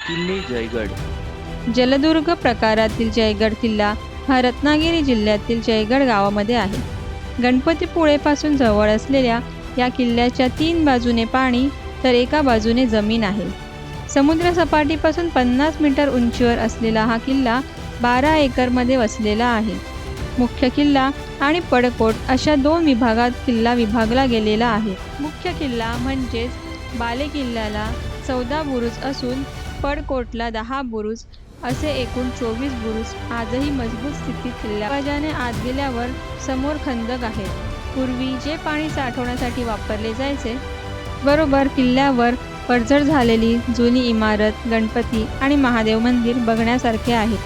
किल्ले जयगड. जलदुर्ग प्रकारातील जयगड किल्ला हा रत्नागिरी जिल्ह्यातील जयगड गावामध्ये आहे. गणपतीपुळेपासून जवळ असलेल्या या किल्ल्याच्या 3 बाजूने पाणी तर एका बाजूने जमीन आहे. समुद्रसपाटीपासून 50 मीटर उंचीवर असलेला हा किल्ला 12 एकरमध्ये वसलेला आहे. मुख्य किल्ला आणि पडकोट अशा 2 विभागात किल्ला विभागला गेलेला आहे. मुख्य किल्ला म्हणजेच बालेकिल्ल्याला 14 बुरुज असून पडकोटला 10 बुरुज असे एकूण 24 बुरुज आजही मजबूत स्थितीत किल्ल्याने आत गेल्यावर समोर खंदक आहेत. पूर्वी जे पाणी साठवण्यासाठी वापरले जायचे. बरोबर किल्ल्यावर पडझड झालेली जुनी इमारत, गणपती आणि महादेव मंदिर बघण्यासारखे आहे.